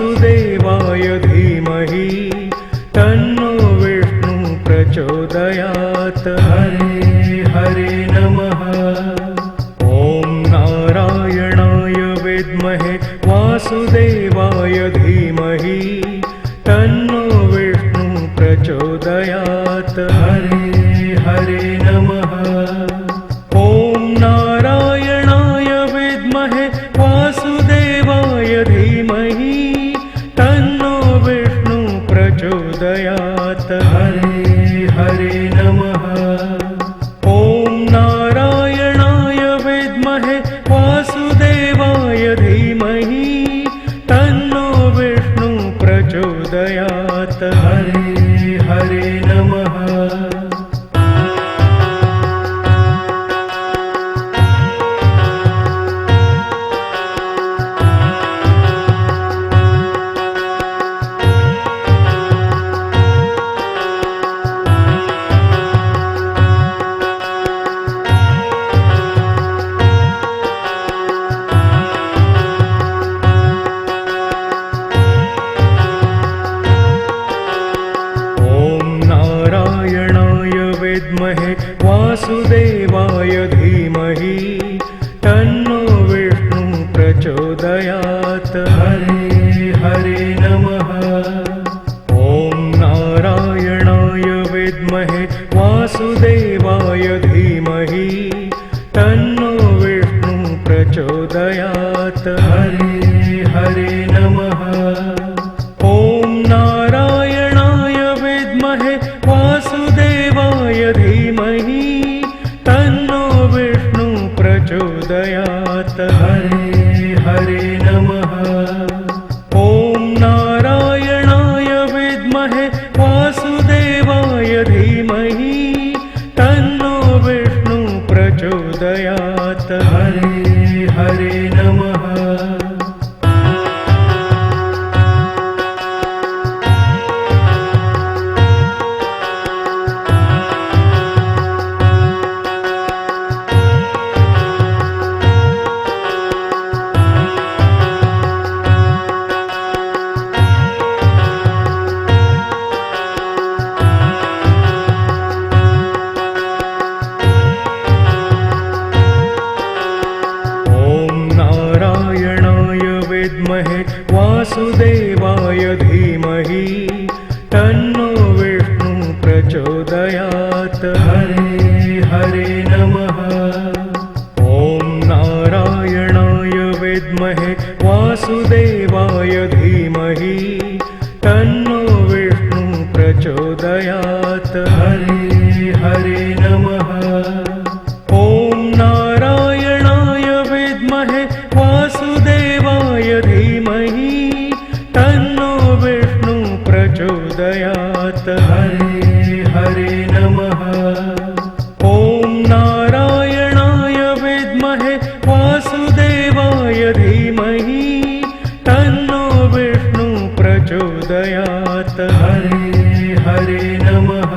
वासुदेवाय धीमहि तन्नो विष्णु प्रचोदयात्। हरे हरे नमः। ॐ नारायणाय विद्महे वासुदेवाय धीमहि तन्नो विष्णु प्रचोदयात्। हरे हरे नमः। ॐ नारायणाय विद्महे वासुदेवाय धीमहि तन्नो विष्णु प्रचोदयात्। हरे हरे नमः। ॐ नारायणाय विद्महे वासुदेवाय धीमहि तन्नो विष्णु प्रचोदयात्। हरे हरे नमः। विद्महे वासुदेवाय धीमहि तन्नो विष्णु प्रचोदयात्। हरे हरे नमः। ॐ नारायणाय विद्महे वासुदेवाय धीमहि तन्नो विष्णु प्रचोदयात्। हरे हरे नमः। ॐ नारायणाय विद्महे वासुदेवाय धीमहि तन्नो विष्णु प्रचोदयात्। हरे हरे नमः। ॐ नारायणाय विद्महे वासुदेवाय धीमहि तन्नो विष्णु प्रचोदयात्। हरे हरे नमः। विद्महे वासुदेवाय धीमहि तन्नो विष्णु प्रचोदयात्। हरे हरे नमः। ॐ नारायणाय विद्महे वासुदेवाय धीमहि तन्नो विष्णु प्रचोदयात्। हरे हरे नमः। ॐ नारायणाय विद्महे वासुदेवाय धीमहि तन्नो विष्णु प्रचोदयात्। हरे हरे नमः। ॐ नारायणाय विद्महे वासुदेवाय धीमहि तन्नो विष्णु प्रचोदयात्। हरे हरे नमः।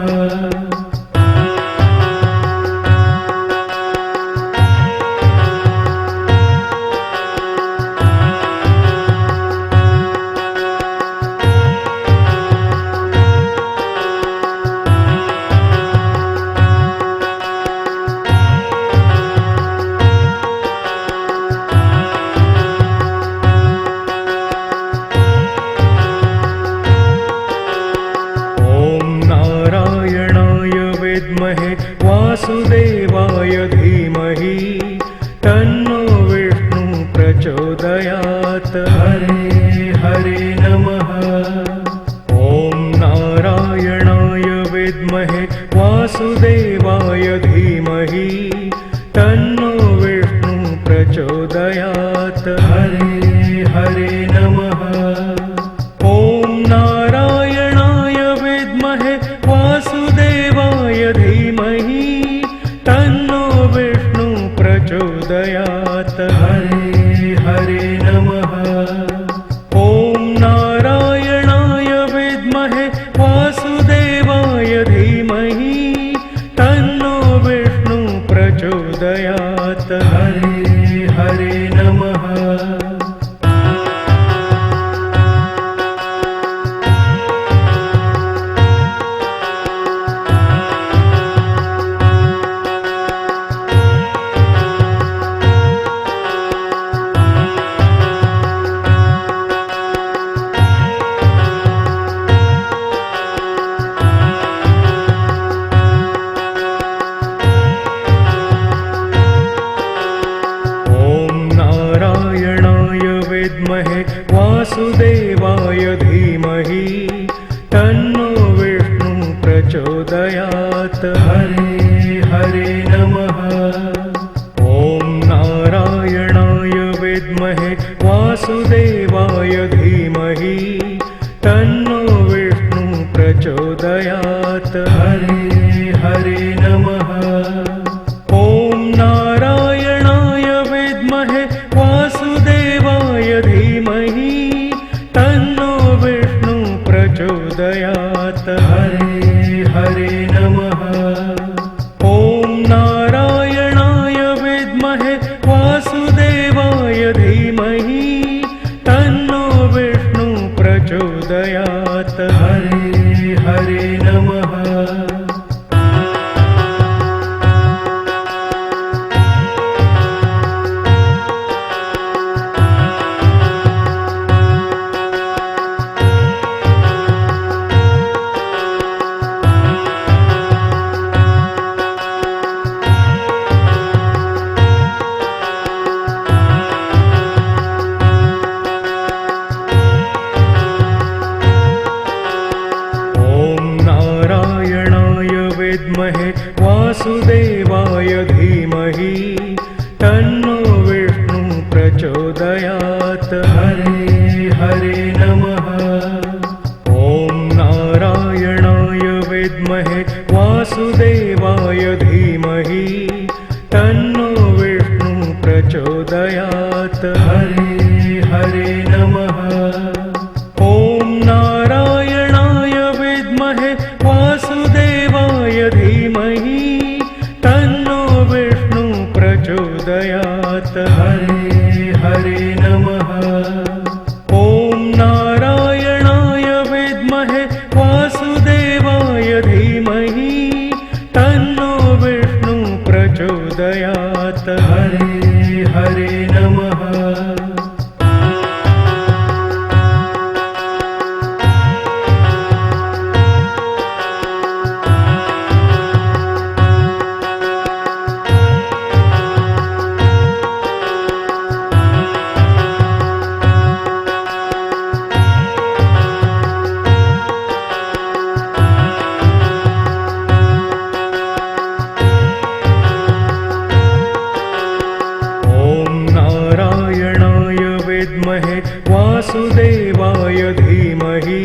विद्महे वासुदेवाय धीमहि तन्नो विष्णु प्रचोदयात्। हरे हरे नमः। ॐ नारायणाय विद्महे वासुदेवाय धीमहि तन्नो विष्णु प्रचोदयात्। हरे हरे नमः। ॐ नारायणाय विद्महे वासुदेवाय धीमहि तन्नो विष्णु प्रचोदयात्। हरे हरे नमः। ॐ नारायणाय विद्महे वासुदेवाय धीमहि तन्नो विष्णु प्रचोदयात्। हरे हरे नमः। वासुदेवाय धीमहि तन्नो विष्णु प्रचोदयात्। हरे हरे नमः। ॐ नारायणाय विद्महे वासुदेवाय धीमहि तन्नो विष्णु प्रचोदयात्। हरे हरे नमः। ॐ नारायणाय विद्महे वासुदेवाय धीमहि तन्नो विष्णु प्रचोदयात्। हरे हरे नमः। ॐ नारायणाय विद्महे वासुदेवाय धीमहि तन्नो विष्णु प्रचोदयात्। हरे हरे नमः। विद्महे वासुदेवाय धीमहि तन्नो विष्णु प्रचोदयात्। हरे हरे नमः। ॐ नारायणाय विद्महे वासुदेवाय धीमहि तन्नो विष्णु प्रचोदयात्। हरे हरे नमः। ॐ नारायणाय विद्महे वासुदेवाय धीमहि तन्नो विष्णु प्रचोदयात्। हरे हरे नमः। ॐ नारायणाय विद्महे वासुदेवाय धीमहि तन्नो विष्णु प्रचोदयात्। हरे हरे नमः। विद्महे वासुदेवाय धीमहि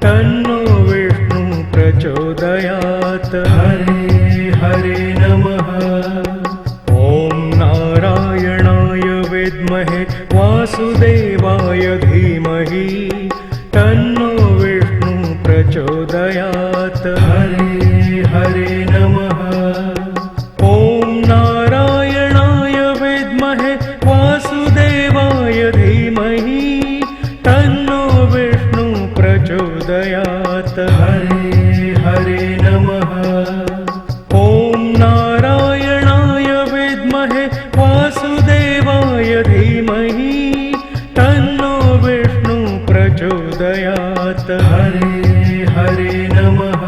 तन्नो विष्णु प्रचोदयात्। हरे हरे नमः। ॐ नारायणाय विद्महे वासुदेवाय धीमहि तन्नो विष्णु प्रचोदयात्। हरे हरे नमः। ॐ नारायणाय विद्महे वासुदेवाय धीमहि तन्नो विष्णु प्रचोदयात्। हरे हरे नमः। ॐ नारायणाय विद्महे वासुदेवाय धीमहि तन्नो विष्णु प्रचोदयात्। हरे हरे नमः।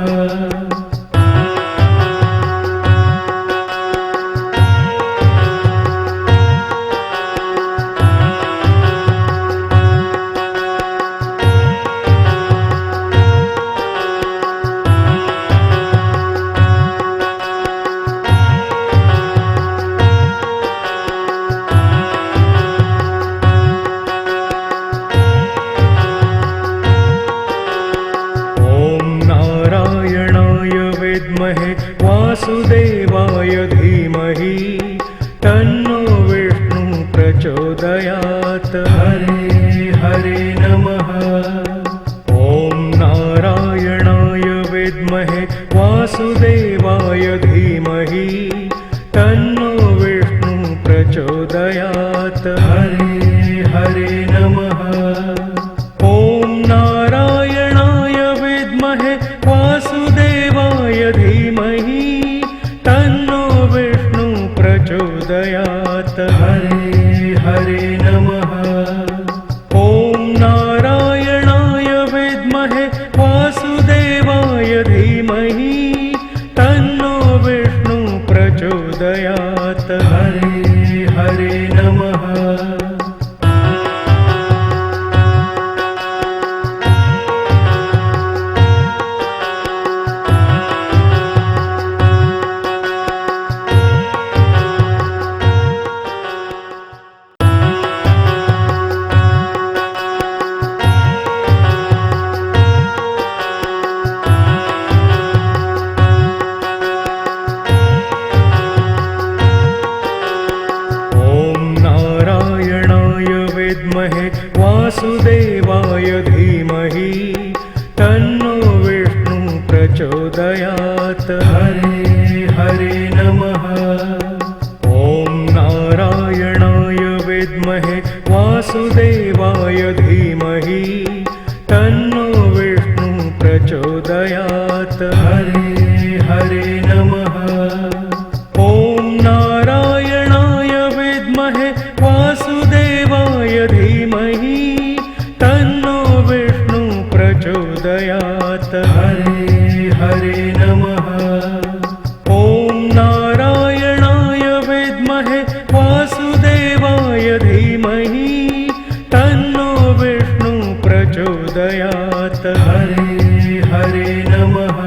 विद्महे वासुदेवाय धीमहि तन्नो विष्णु प्रचोदयात्। हरे हरे नमः। ॐ नारायणाय विद्महे वासुदेवाय धीमहि तन्नो विष्णु प्रचोदयात्। हरे हरे नमः। ॐ नारायणाय विद्महे वासुदेवाय धीमहि तन्नो विष्णु प्रचोदयात्। हरे हरे नमः। ॐ नारायणाय विद्महे वासुदेवाय धीमहि तन्नो विष्णु प्रचोदयात्। हरे हरे नमः। विद्महे वासुदेवाय धीमहि तन्नो विष्णु प्रचोदयात् हरे हरे नमः। ॐ नारायणाय विद्महे वासुदेवाय धीमहि तन्नो विष्णु प्रचोदयात् हरे हरे नमः। ॐ नारायणाय विद्महे वासुदेवाय धीमहि तन्नो विष्णु प्रचोदयात् हरे हरे नमः। ॐ नारायणाय विद्महे वासुदेवाय धीमहि तन्नो विष्णु प्रचोदयात् हरे हरे नमः।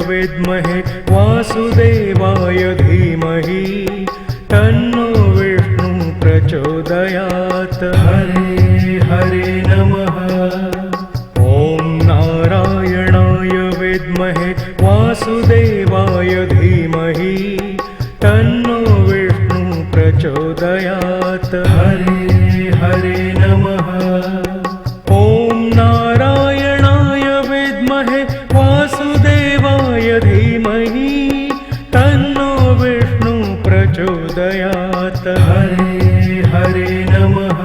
विद्महे वासुदेवाय धीमहि तन्नो विष्णु प्रचोदयात् हरे हरे नमः। ॐ नारायणाय विद्महे वासुदेवाय धीमहि तन्नो विष्णु प्रचोदयात् हरे हरे नमः। ॐ नारायणाय विद्महे वासुदेवाय धीमहि तन्नो विष्णु प्रचोदयात् हरे हरे नमः।